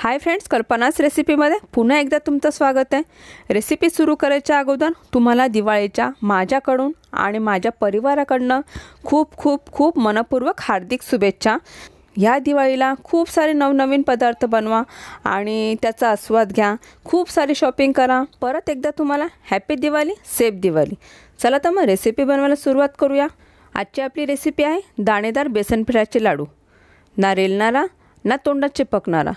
Hi friends, कल्पनाच रेसिपीमध्ये पुन्हा एकदा तुमचं स्वागत आहे। रेसिपी सुरू करायच्या अगोदर तुम्हाला दिवाळीच्या माझ्याकडून आणि माझ्या परिवाराकडून खूप खूप खूप मनपूर्वक हार्दिक शुभेच्छा। या दिवाळीला खूप सारे नवनवीन पदार्थ बनवा आणि त्याचा आस्वाद घ्या, खूप सारी शॉपिंग करा। परत एकदा तुम्हाला हॅपी दिवाळी, सेफ दिवाळी। चला तर मग रेसिपी बनवायला सुरुवात करूया। आजची आपली रेसिपी आहे दाणेदार बेसन पिठाचे लाडू, ना रेलणारा ना तोंडात चिपकणारा।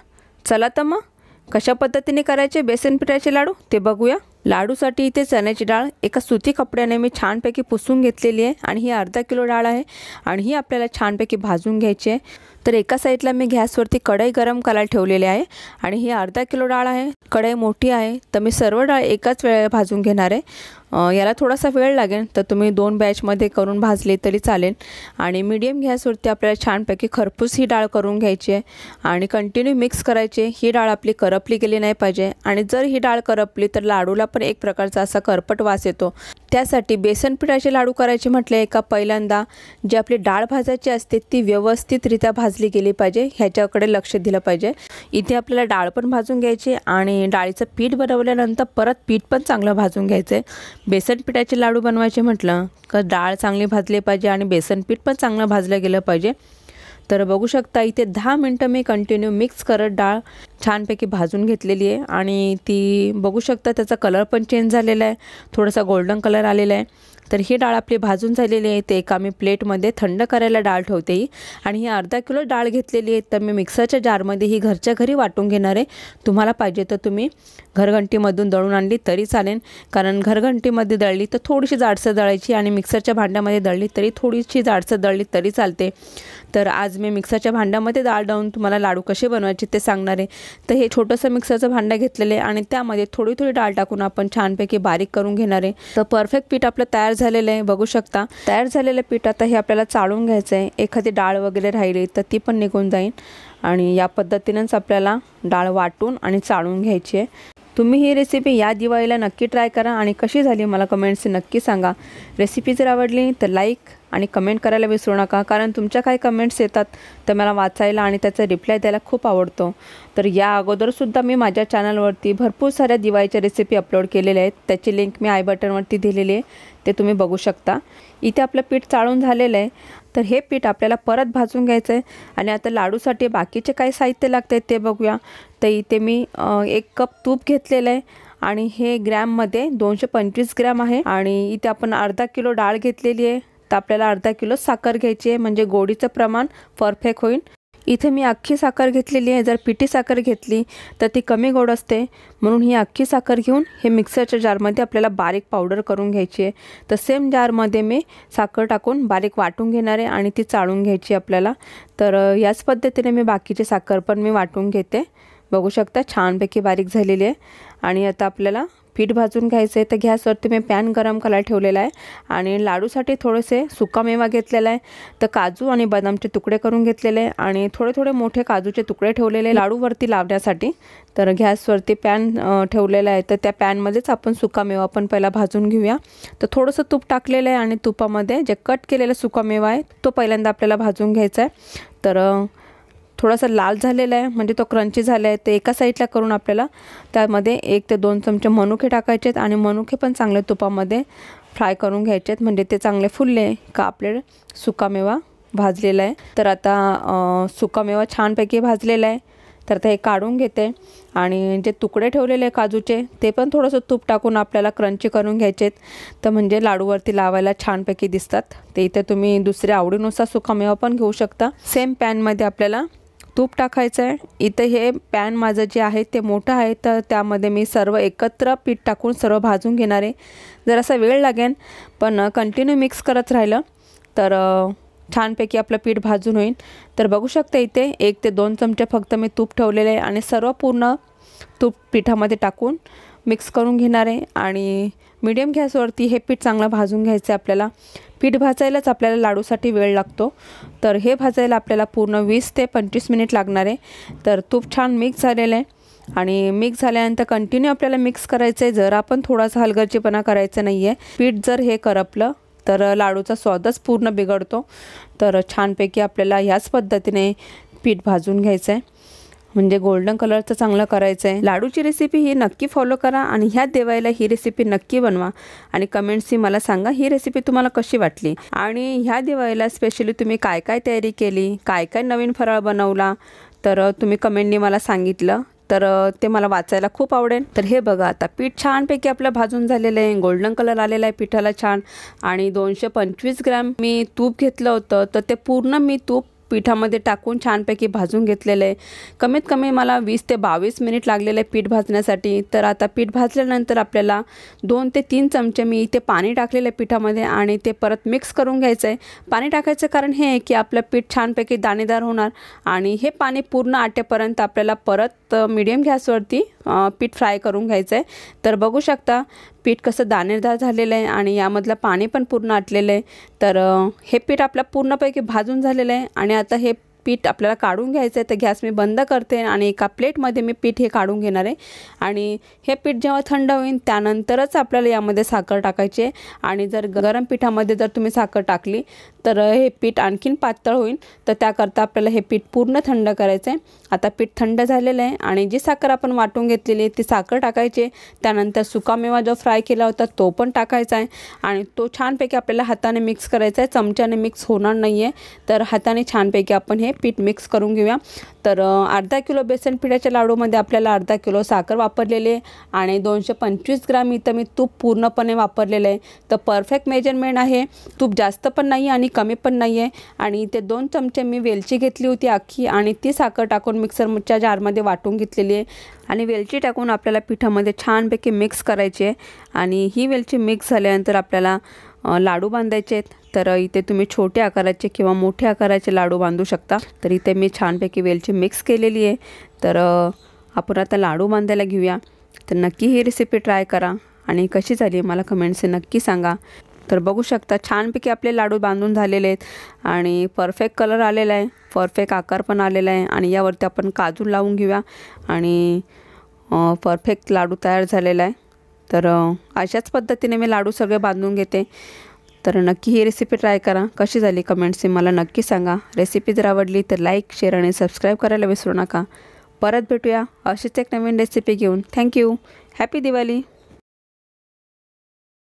चला तर मग कशा पद्धतीने करायचे बेसन पिठाचे लाडू ते बघूया। लाडूसाठी इथे चण्याची डाळ एका सुती कपड्याने मी छानपैकी पुसून घेतलेली आहे आणि ही अर्धा किलो डाळ आहे आणि ही आपल्याला छानपैकी भाजून घ्यायची आहे। तर एका साईडला मी गॅसवरती कढई गरम करायला ठेवलेली आहे आणि ही अर्धा किलो डाळ आहे। कढई मोठी आहे तर मी सर्व डाळ एकाच वेळेला भाजून घेणार आहे। याला थोडासा वेळ लागेल तर तुम्ही 2 बॅचमध्ये करून भाजले तरी चालेल। आणि मीडियम गॅसवरती आपल्याला छानपैकी खरपूस ही डाळ करून घ्यायची आहे आणि कंटिन्यू मिक्स करायचे। ही डाळ आपली करपली गेली नाही पाहिजे आणि जर ही डाळ करपली तर लाडूला पण एक प्रकारचा असा करपट वास येतो। त्यासाठी बेसन पिठाचे लाडू करायचे म्हटले का पहिल्यांदा जी आपली डाळ भाजायची असते ती व्यवस्थितरित्या भाजली गेली पाहिजे, ह्याच्याकडे लक्ष दिलं पाहिजे। इथे आपल्याला डाळ पण भाजून घ्यायची आणि डाळीचं पीठ बनवल्यानंतर परत पीठ पण चांगलं भाजून घ्यायचं आहे। बेसन पिठाचे लाडू बनवायचे म्हटलं का डाळ चांगली भाजली पाहिजे आणि बेसन पीठ पण चांगलं भाजलं गेलं पाहिजे। तर बघू शकता इथे 10 मिनटं मी कंटिन्यू मिक्स करत डाळ छानपैकी भाजून घेतलेली आहे आणि ती बघू शकता त्याचा कलर पण चेंज झालेला आहे, थोडासा गोल्डन कलर आलेला आहे। तर ही डाळ आपली भाजून झालेली आहे ते एका मी प्लेटमध्ये थंड करायला डाळ ठेवते आणि ही अर्धा किलो डाळ घेतलेली आहे तर मी मिक्सरच्या जारमध्ये ही घरच्या घरी वाटून घेणार आहे। तुम्हाला पाहिजे तर तुम्ही घरघंटीमधून दळून आणली तरी चालेल, कारण घरघंटीमध्ये दळली तर थोडीशी जाडसर दळायची आणि मिक्सरच्या भांड्यामध्ये दळली तरी थोडीशी जाडसर दळली तरी चालते। तर आज मी मिक्सरच्या भांड्यामध्ये डाळ दळून तुम्हाला लाडू कसे बनवायचे ते सांगणार आहे। तर हे छोटंसं मिक्सरचं भांडं घेतलेलं आहे आणि त्यामध्ये थोडी थोडी डाळ टाकून आपण छानपैकी बारीक करून घेणार आहे। तर परफेक्ट पीठ आपलं तयार झालेलं आहे, बघू शकता। तयार झालेलं पीठ आता हे आपल्याला चाळून घ्यायचं आहे। एखादी डाळ वगैरे राहिली तर ती पण निघून जाईल आणि या पद्धतीनेच आपल्याला डाळ वाटून आणि चाळून घ्यायची आहे। तुम्ही ही रेसिपी या दिवाळीला नक्की ट्राय करा आणि कशी झाली मला कमेंट्स नक्की सांगा। रेसिपी जर आवडली तर लाईक आणि कमेंट करायला विसरू नका, कारण तुमच्या काही कमेंट्स येतात तर मला वाचायला आणि त्याचा रिप्लाय द्यायला खूप आवडतो। तर या अगोदरसुद्धा मी माझ्या चॅनलवरती भरपूर साऱ्या दिवाळीच्या रेसिपी अपलोड केलेल्या आहेत, त्याची लिंक मी आय बटनवरती दिलेली आहे, ते तुम्ही बघू शकता। इथे आपलं पीठ चाळून झालेलं आहे तर हे पीठ आपल्याला परत भाजून घ्यायचं आहे आणि आता लाडूसाठी बाकीचे काही साहित्य लागते ते बघूया। तर इथे मी 1 कप तूप घेतलेलं आहे आणि हे ग्रॅममध्ये 225 ग्रॅम आहे आणि इथे आपण अर्धा किलो डाळ घेतलेली आहे तर आपल्याला अर्धा किलो साखर घ्यायची आहे, म्हणजे गोडीचं प्रमाण परफेक्ट होईल। इथे मी अख्खी साखर घेतलेली आहे, जर पिठी साखर घेतली तर ती कमी गोड असते, म्हणून ही अख्खी साखर घेऊन हे मिक्सरच्या जारमध्ये आपल्याला बारीक पावडर करून घ्यायची आहे। तर सेम जारमध्ये मी साखर टाकून बारीक वाटून घेणार आहे आणि ती चाळून घ्यायची आपल्याला। तर याच पद्धतीने मी बाकीची साखर पण मी वाटून घेते, बघू शकता छानपैकी बारीक झालेली आहे। आणि आता आपल्याला पीठ भाजून घ्यायचं आहे तर गॅसवरती मी पॅन गरम करायला ठेवलेला आहे आणि लाडूसाठी थोडेसे सुकामेवा घेतलेला आहे। तर काजू आणि बदामचे तुकडे करून घेतलेले आहे आणि थोडे थोडे मोठे काजूचे तुकडे ठेवलेले लाडूवरती लावण्यासाठी। तर गॅसवरती पॅन ठेवलेला आहे तर त्या पॅनमध्येच आपण सुकामेवा पण पहिला भाजून घेऊया। तर थोडंसं तूप टाकलेलं आहे आणि तुपामध्ये जे कट केलेला सुकामेवा आहे तो पहिल्यांदा आपल्याला भाजून घ्यायचा आहे। तर थोडासा लाल झालेला आहे म्हणजे तो क्रंची झाला आहे, तर एका साईडला करून आपल्याला त्यामध्ये 1 ते 2 चमचे मनुके टाकायचे आहेत आणि मनुके पण चांगले तुपामध्ये फ्राय करून घ्यायचे आहेत, म्हणजे ते चांगले फुलले का आपले सुकामेवा भाजलेला आहे। तर आता सुकामेवा छानपैकी भाजलेला आहे तर आता हे काढून घेते आणि जे तुकडे ठेवलेले काजूचे ते पण थोडंसं तूप टाकून आपल्याला क्रंची करून घ्यायचे आहेत, तर म्हणजे लाडूवरती लावायला छानपैकी दिसतात। ते इथे तुम्ही दुसऱ्या आवडीनुसार सुकामेवा पण घेऊ शकता। सेम पॅनमध्ये आपल्याला तूप टाकायचं आहे। इथे हे पॅन माझं जे आहे ते मोठं आहे तर त्यामध्ये मी सर्व एकत्र पीठ टाकून सर्व भाजून घेणार आहे। जरासा वेळ लागेल पण कंटिन्यू मिक्स करत राहिलं तर छानपैकी आपलं पीठ भाजून होईल। तर बघू शकता इथे 1 ते 2 चमचे फक्त मी तूप ठेवलेले आहे आणि सर्व पूर्ण तूप पिठामध्ये टाकून मिक्स करून घेणार आहे आणि मीडियम गॅसवरती हे पीठ चांगलं भाजून घ्यायचं आहे आपल्याला। पीठ भाजायलाच आपल्याला लाडूसाठी वेळ लागतो, तर हे भाजायला आपल्याला पूर्ण 20 ते 25 मिनिट लागणार आहे। तर तूप छान मिक्स झालेलं आहे आणि मिक्स झाल्यानंतर कंटिन्यू आपल्याला मिक्स करायचं आहे, जर आपण थोडासा हलगर्जीपणा करायचा नाही आहे। पीठ जर हे करपलं तर लाडूचा स्वादच पूर्ण बिघडतो। तर छानपैकी आपल्याला ह्याच पद्धतीने पीठ भाजून घ्यायचं आहे म्हणजे गोल्डन कलरचं चांगलं करायचं आहे। लाडूची रेसिपी ही नक्की फॉलो करा आणि ह्या दिवाळीला ही रेसिपी नक्की बनवा आणि कमेंट्सनी मला सांगा ही रेसिपी तुम्हाला कशी वाटली आणि ह्या दिवाळीला स्पेशली तुम्ही काय काय तयारी केली, काय काय नवीन फराळ बनवला, तर तुम्ही कमेंटनी मला सांगितलं तर ते मला वाचायला खूप आवडेल। तर हे बघा आता पीठ छानपैकी आपलं भाजून झालेलं आहे, गोल्डन कलर आलेला आहे पिठाला छान आणि 225 ग्रॅम मी तूप घेतलं होतं, तर ते पूर्ण मी तूप पिठामध्ये टाकून छानपैकी भाजून घेतलेलं आहे। कमीत कमी मला 20 ते 22 मिनिट लागलेलं आहे पीठ भाजण्यासाठी। तर आता पीठ भाजल्यानंतर आपल्याला 2 ते 3 चमचे मी इथे पाणी टाकलेलं आहे पिठामध्ये आणि ते परत मिक्स करून घ्यायचं आहे। पाणी टाकायचं कारण हे आहे की आपलं पीठ छानपैकी दाणेदार होणार आणि हे पाणी पूर्ण आटेपर्यंत आपल्याला परत मीडियम गॅसवरती पीठ फ्राय करून घ्यायचं आहे। तर बघू शकता पीठ कसं दाणेदार झालेलं आहे आणि यामधलं पाणी पण पूर्ण आटलेलं आहे। तर हे पीठ आपलं पूर्णपैकी भाजून झालेलं आहे आणि आता हे पीठ आपल्याला काढून घ्यायचं आहे। तर गॅस मी बंद करते आणि एका प्लेटमध्ये मी पीठ हे काढून घेणार आहे आणि हे पीठ जेव्हा थंड होईल त्यानंतरच आपल्याला यामध्ये साखर टाकायची आहे आणि जर गरम पिठामध्ये जर तुम्ही साखर टाकली तर हे पीठ आणखीन पातळ होईल। तर त्याकरता आपल्याला हे पीठ पूर्ण थंड करायचं आहे। आता पीठ थंड झालेलं आहे आणि जी साखर आपण वाटून घेतलेली ती साखर टाकायची, त्यानंतर सुकामेवा जो फ्राय केला होता तो पण टाकायचा आहे आणि तो छानपैकी आपल्याला हाताने मिक्स करायचा आहे, चमच्याने मिक्स होणार नाही आहे। तर हाताने छानपैकी आपण हे पीठ मिक्स करून घेऊया। तर अर्धा किलो बेसन पिठाच्या लाडूमध्ये आपल्याला अर्धा किलो साखर वापरलेली आहे आणि 225 ग्रॅम इथं मी तूप पूर्णपणे वापरलेलं आहे। तर परफेक्ट मेजरमेंट आहे, तूप जास्त पण नाही आणि कमी पण नाही आहे। आणि इथे 2 चमचे मी वेलची घेतली होती अख्खी आणि ती साखर टाकून मिक्सरच्या जारमध्ये वाटून घेतलेली आहे आणि वेलची टाकून आपल्याला पिठामध्ये छानपैकी मिक्स करायची आहे आणि ही वेलची मिक्स झाल्यानंतर आपल्याला लाडू बांधायचे आहेत। तर इथे तुम्ही छोट्या आकाराचे किंवा मोठ्या आकाराचे लाडू बांधू शकता। तर इथे मी छानपैकी वेलची मिक्स केलेली आहे। तर आपण आता लाडू बांधायला घेऊया। तर नक्की ही रेसिपी ट्राय करा आणि कशी झाली मला कमेंट्सने नक्की सांगा। तर बघू शकता छानपैकी आपले लाडू बांधून झालेले आहेत आणि परफेक्ट कलर आलेला आहे, परफेक्ट आकार पण आलेला आहे आणि यावरती आपण काजू लावून घेऊया आणि परफेक्ट लाडू तयार झालेला आहे। तर अशाच पद्धतीने मी लाडू सगळे बांधून घेते। तर नक्की ही रेसिपी ट्राय करा, कशी झाली कमेंट्सने मला नक्की सांगा। रेसिपी जर आवडली तर लाईक, शेअर आणि सबस्क्राईब करायला विसरू नका। परत भेटूया अशीच एक नवीन रेसिपी घेऊन। Thank you, happy Diwali.